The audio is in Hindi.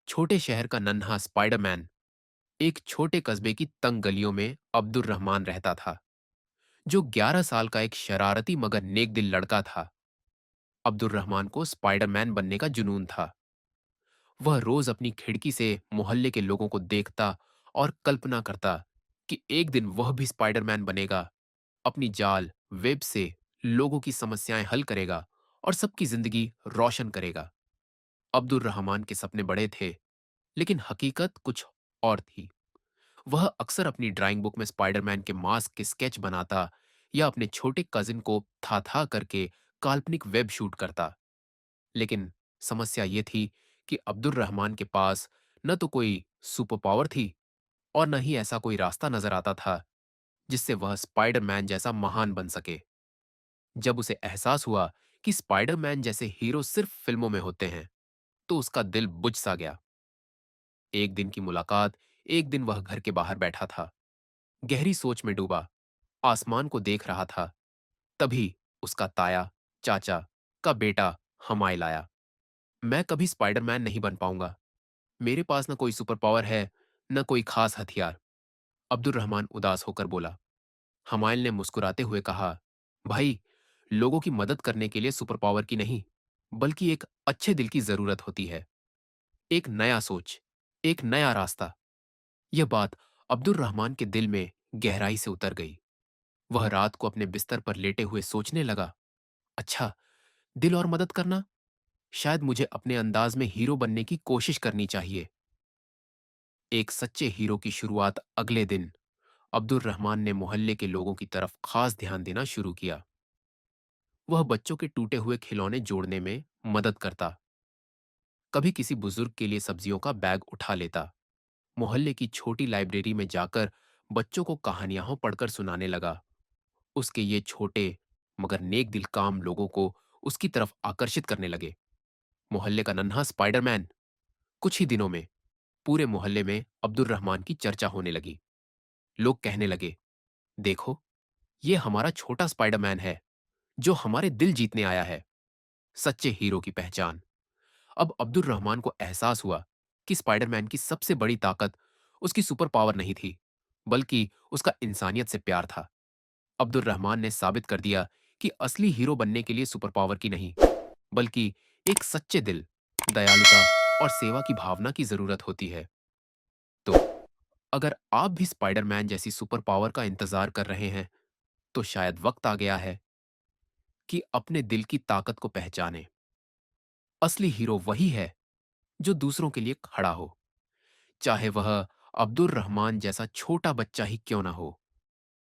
छोटे शहर का नन्हा स्पाइडरमैन एक छोटे कस्बे की तंग गलियों में अब्दुल रहमान रहता था, जो 11 साल का एक शरारती मगर नेक दिल लड़का था। अब्दुल रहमान को स्पाइडरमैन बनने का जुनून था। वह रोज अपनी खिड़की से मोहल्ले के लोगों को देखता और कल्पना करता कि एक दिन वह भी स्पाइडरमैन बनेगा, अपनी जाल वेब से लोगों की समस्याएं हल करेगा और सबकी जिंदगी रोशन करेगा। अब्दुल रहमान के सपने बड़े थे, लेकिन हकीकत कुछ और थी। वह अक्सर अपनी ड्राइंग बुक में स्पाइडरमैन के मास्क के स्केच बनाता या अपने छोटे कजिन को था करके काल्पनिक वेब शूट करता। लेकिन समस्या ये थी कि अब्दुल रहमान के पास न तो कोई सुपर पावर थी और न ही ऐसा कोई रास्ता नजर आता था जिससे वह स्पाइडरमैन जैसा महान बन सके। जब उसे एहसास हुआ कि स्पाइडरमैन जैसे हीरो सिर्फ फिल्मों में होते हैं, तो उसका दिल बुझ सा गया। एक दिन की मुलाकात, एक दिन वह घर के बाहर बैठा था, गहरी सोच में डूबा, आसमान को देख रहा था। तभी उसका ताया, चाचा का बेटा हमायल आया। मैं कभी स्पाइडरमैन नहीं बन पाऊंगा। मेरे पास न कोई सुपर पावर है, न कोई खास हथियार। अब्दुल रहमान उदास होकर बोला। हमायल ने मुस्कुराते हुए कहा, भाई, लोगों की मदद करने के लिए सुपर पावर की नहीं, बल्कि एक अच्छे दिल की जरूरत होती है। एक नया सोच, एक नया रास्ता। यह बात अब्दुल रहमान के दिल में गहराई से उतर गई। वह रात को अपने बिस्तर पर लेटे हुए सोचने लगा, अच्छा, दिल और मदद करना, शायद मुझे अपने अंदाज में हीरो बनने की कोशिश करनी चाहिए। एक सच्चे हीरो की शुरुआत अगले दिन अब्दुल रहमान ने मोहल्ले के लोगों की तरफ खास ध्यान देना शुरू किया। वह बच्चों के टूटे हुए खिलौने जोड़ने में मदद करता, कभी किसी बुजुर्ग के लिए सब्जियों का बैग उठा लेता, मोहल्ले की छोटी लाइब्रेरी में जाकर बच्चों को कहानियां पढ़कर सुनाने लगा। उसके ये छोटे मगर नेक दिल काम लोगों को उसकी तरफ आकर्षित करने लगे। मोहल्ले का नन्हा स्पाइडरमैन, कुछ ही दिनों में पूरे मोहल्ले में अब्दुल रहमान की चर्चा होने लगी। लोग कहने लगे, देखो, ये हमारा छोटा स्पाइडरमैन है जो हमारे दिल जीतने आया है। सच्चे हीरो की पहचान। अब अब्दुल रहमान को एहसास हुआ कि स्पाइडरमैन की सबसे बड़ी ताकत उसकी सुपर पावर नहीं थी, बल्कि उसका इंसानियत से प्यार था। अब्दुल रहमान ने साबित कर दिया कि असली हीरो बनने के लिए सुपर पावर की नहीं, बल्कि एक सच्चे दिल, दयालुता और सेवा की भावना की जरूरत होती है। तो अगर आप भी स्पाइडरमैन जैसी सुपर पावर का इंतजार कर रहे हैं, तो शायद वक्त आ गया है कि अपने दिल की ताकत को पहचानें। असली हीरो वही है जो दूसरों के लिए खड़ा हो, चाहे वह अब्दुल रहमान जैसा छोटा बच्चा ही क्यों ना हो।